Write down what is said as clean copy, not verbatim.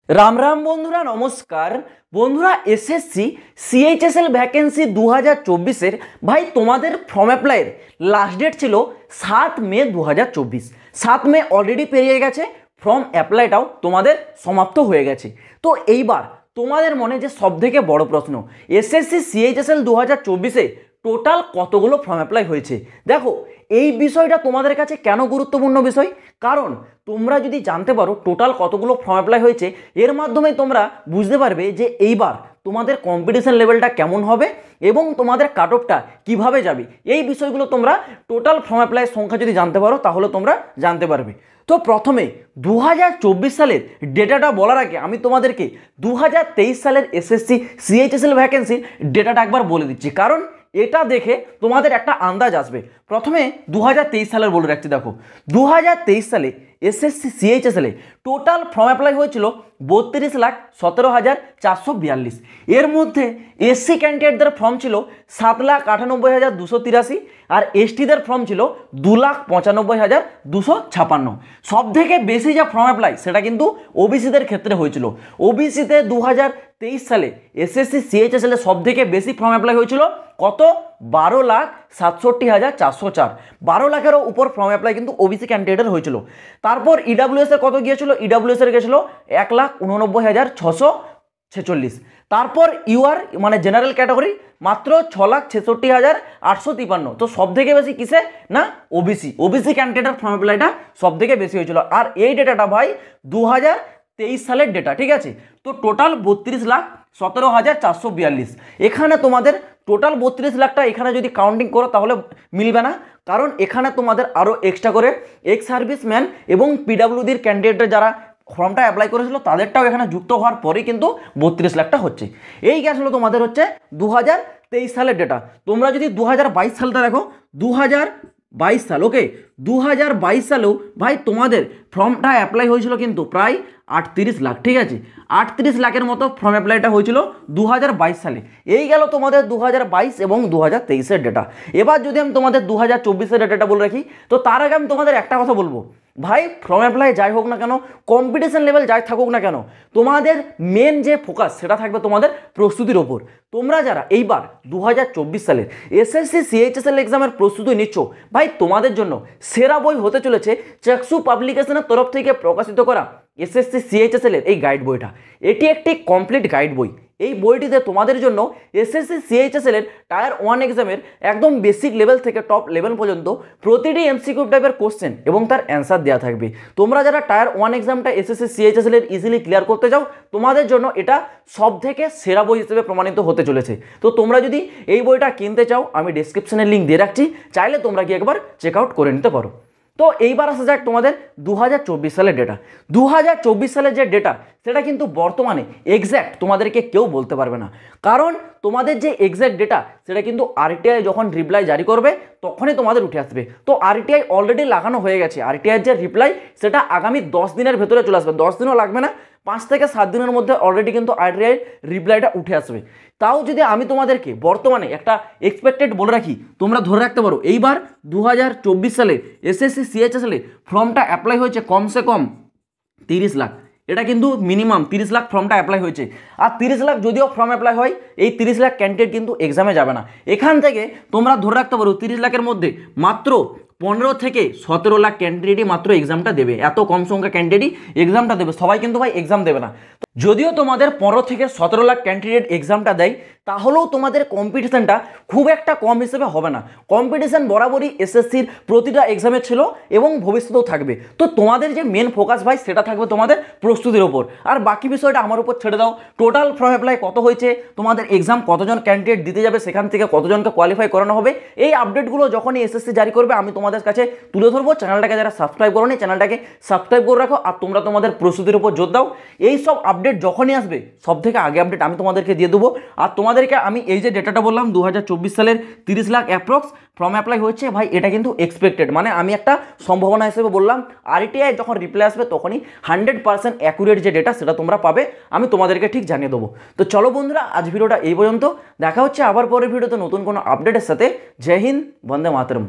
রাম রাম বন্ধুরা, নমস্কার বন্ধুরা। এসএসসি সিএইচএসএল ভ্যাকেন্সি 2024-এর ভাই তোমাদের ফর্ম অ্যাপ্লাইয়ের লাস্ট ডেট ছিল 7 মে 2024। 7 মে অলরেডি পেরিয়ে গেছে, ফর্ম অ্যাপ্লাইটাও তোমাদের সমাপ্ত হয়ে গেছে। তো এইবার তোমাদের মনে যে সবথেকে বড় প্রশ্ন, এসএসসি সিএইচএসএল 2024-এ টোটাল কতগুলো ফর্ম অ্যাপ্লাই হয়েছে। দেখো, এই বিষয়টা তোমাদের কাছে কেন গুরুত্বপূর্ণ বিষয়, কারণ তোমরা যদি জানতে পারো টোটাল কতগুলো ফর্ম অ্যাপ্লাই হয়েছে, এর মাধ্যমে তোমরা বুঝতে পারবে যে এইবার তোমাদের কম্পিটিশন লেভেলটা কেমন হবে এবং তোমাদের কাট অফটা কীভাবে যাবে। এই বিষয়গুলো তোমরা টোটাল ফর্ম অ্যাপ্লাইয়ের সংখ্যা যদি জানতে পারো তাহলে তোমরা জানতে পারবে। তো প্রথমে 2024 সালের ডেটাটা বলার আগে আমি তোমাদেরকে 2023 সালের এসএসসি সিএইচএসএল ভ্যাকেন্সির ডেটাটা একবার বলে দিচ্ছি, কারণ এটা দেখে তোমাদের একটা আন্দাজ আসবে। প্রথমে 2023 সালের বলে রাখছি। দেখো, 2023 সালে এসএসসি সিএইচএসএলে টোটাল ফর্ম অ্যাপ্লাই হয়েছিল 32,17,442। এর মধ্যে এসসি ক্যান্ডিডেটদের ফর্ম ছিল 7,98,283 আর এসটিদের ফর্ম ছিল 2,95,256। সব থেকে বেশি যে ফর্ম অ্যাপ্লাই সেটা কিন্তু ওবিসিদের ক্ষেত্রে হয়েছিল। ওবিসিতে 2023 সালে এসএসসি সিএইচএসএলে সব থেকে বেশি ফর্ম অ্যাপ্লাই হয়েছিল কত? 12,67,404। 12 লাখেরও উপর ফর্ম অ্যাপ্লাই কিন্তু ওবিসি ক্যান্ডিডেটের হয়েছিল। তারপর ইডাব্লিউএস এর কত গিয়েছিল? ইডাব্লিউএস এর গিয়েছিল 1,89,646। তারপর ইউআর মানে জেনারেল ক্যাটাগরি মাত্র 6,66,853। তো সব থেকে বেশি কিসে না ওবিসি ক্যান্ডিডেটের ফর্ম অ্যাপ্লাইটা সব থেকে বেশি হয়েছিল। আর এই ডেটাটা ভাই 2023 সালের ডেটা, ঠিক আছে। তো টোটাল 32,17,442। এখানে তোমাদের টোটাল 32 লাখটা এখানে যদি কাউন্টিং করো তাহলে মিলবে না, কারণ এখানে তোমাদের আরও এক্সট্রা করে এক্স সার্ভিসম্যান এবং পিডাব্লিউডির ক্যান্ডিডেট যারা ফর্মটা অ্যাপ্লাই করেছিল তাদেরটাও এখানে যুক্ত হওয়ার পরেই কিন্তু 32 লাখটা হচ্ছে। এই গেছিলো তোমাদের হচ্ছে 2023 সালের ডেটা। তোমরা যদি 2022 সালটা দেখো, 2022 সাল, ওকে, 2022 সালেও ভাই তোমাদের ফর্মটা অ্যাপ্লাই হয়েছিল কিন্তু প্রায় 38 লাখ, ঠিক আছে। 38 লাখের মতো ফর্ম অ্যাপ্লাইটা হয়েছিল 2022 সালে। এই গেল তোমাদের 2022 এবং 2023-এর ডেটা। এবার যদি আমি তোমাদের 2024-এর ডেটাটা বলে রাখি, তো তার আগে আমি তোমাদের একটা কথা বলবো, ভাই ফর্ম অ্যাপ্লাই যাই হোক না কেন, কম্পিটিশন লেভেল যাই থাকুক না কেন, তোমাদের মেন যে ফোকাস সেটা থাকবে তোমাদের প্রস্তুতির ওপর। তোমরা যারা এইবার 2024 সালের এসএসসি সিএইচএসএল এক্সামের প্রস্তুতি নিচ্ছ, ভাই তোমাদের জন্য সেরা বই হতে চলেছে চাক্ষু পাবলিকেশনের তরফ থেকে প্রকাশিত করা এসএসসি সিএইচএসএল এর এই গাইড বইটা। এটি একটি কমপ্লিট গাইড বই। এই বইটিতে তোমাদের জন্য এসএসসি সিএইচএসএল এর টায়ার 1 এক্সামের একদম বেসিক লেভেল থেকে টপ লেভেল পর্যন্ত প্রতিটি এমসিকিউ টাইপের কোশ্চেন এবং তার অ্যান্সার দেওয়া থাকবে। তোমরা যারা টায়ার 1 এক্সামটা এসএসসি সিএইচএসএল এর ইজিলি ক্লিয়ার করতে চাও, তোমাদের জন্য এটা সব থেকে সেরা বই হিসেবে প্রমাণিত হতে চলেছে। তো তোমরা যদি এই বইটা কিনতে চাও, আমি ডেসক্রিপশনে লিঙ্ক দিয়ে রাখছি, চাইলে তোমরা কি একবার চেক আউট করে নিতে পারো। তো এইবার আসা যাক তোমাদের 2024 সালের ডেটা। 2024 সালের যে ডেটা সেটা কিন্তু বর্তমানে এক্স্যাক্ট তোমাদেরকে কেউ বলতে পারবে না, কারণ তোমাদের যে এক্স্যাক্ট ডেটা সেটা কিন্তু আরটিআই যখন রিপ্লাই জারি করবে তখনই তোমাদের উঠে আসবে। তো আরটিআই অলরেডি লাগানো হয়ে গেছে। আরটিআইয়ের যে রিপ্লাই সেটা আগামী 10 দিনের ভেতরে চলে আসবে। 10 দিনও লাগবে না, 5 থেকে 7 দিনের মধ্যে অলরেডি কিন্তু আরটিআই রিপ্লাইটা উঠে আসবে। তাও যদি আমি তোমাদেরকে বর্তমানে একটা এক্সপেক্টেড বলে রাখি, তোমরা ধরে রাখতে পারো এইবার 2024 সালে এসএসসি সিএইচএসএল এ ফর্মটা অ্যাপ্লাই হয়েছে কমসে কম 30 লাখ। এটা কিন্তু মিনিমাম 30 লাখ ফর্মটা অ্যাপ্লাই হয়েছে। আর 30 লাখ যদিও ফর্ম অ্যাপ্লাই হয়, এই 30 লাখ ক্যান্ডিডেট কিন্তু এক্সামে যাবে না। এখান থেকে তোমরা ধরে রাখতে পারো 30 লাখের মধ্যে মাত্র 15 থেকে 17 লাখ ক্যান্ডিডেটই মাত্র এক্সামটা দেবে। এত কম সংখ্যা ক্যান্ডিডেটই এক্সামটা দেবে, সবাই কিন্তু ভাই এক্সাম দেবে না। যদিও তোমাদের 15 থেকে 17 লাখ ক্যান্ডিডেট এক্সামটা দেয়, তাহলেও তোমাদের কম্পিটিশানটা খুব একটা কম হিসেবে হবে না। কম্পিটিশান বরাবরই এসএসসির প্রতিটা এক্সামে ছিল এবং ভবিষ্যতেও থাকবে। তো তোমাদের যে মেন ফোকাস ভাই সেটা থাকবে তোমাদের প্রস্তুতির ওপর, আর বাকি বিষয়টা আমার উপর ছেড়ে দাও। টোটাল ফর্ম অ্যাপ্লাই কত হয়েছে, তোমাদের এক্সাম কতজন ক্যান্ডিডেট দিতে যাবে, সেখান থেকে কতজনকে কোয়ালিফাই করানো হবে, এই আপডেটগুলো যখনই এসএসসি জারি করবে আমি তোমাদের কাছে তুলে ধরবো। চ্যানেলটাকে যারা সাবস্ক্রাইব করোনি চ্যানেলটাকে সাবস্ক্রাইব করে রাখো, আর তোমরা তোমাদের প্রস্তুতির উপর জোর দাও। এই সব আপডেট যখনই আসবে সব থেকে আগে আপডেট আমি তোমাদেরকে দিয়ে দেবো। আর তোমাদেরকে আমি এই যে ডেটাটা বললাম 2024 সালের 30 লাখ অ্যাপ্রক্স ফর্ম অ্যাপ্লাই হচ্ছে, ভাই এটা কিন্তু এক্সপেক্টেড, মানে আমি একটা সম্ভাবনা হিসেবে বললাম। আরটিআই যখন রিপ্লাই আসবে তখনই 100% অ্যাকুরেট যে ডেটা সেটা তোমরা পাবে, আমি তোমাদেরকে ঠিক জানিয়ে দেবো। তো চলো বন্ধুরা, আজ ভিডিওটা এই পর্যন্ত। দেখা হচ্ছে আবার পরের ভিডিওতে নতুন কোনো আপডেটের সাথে। জয় হিন্দ, বন্দে মাতরম।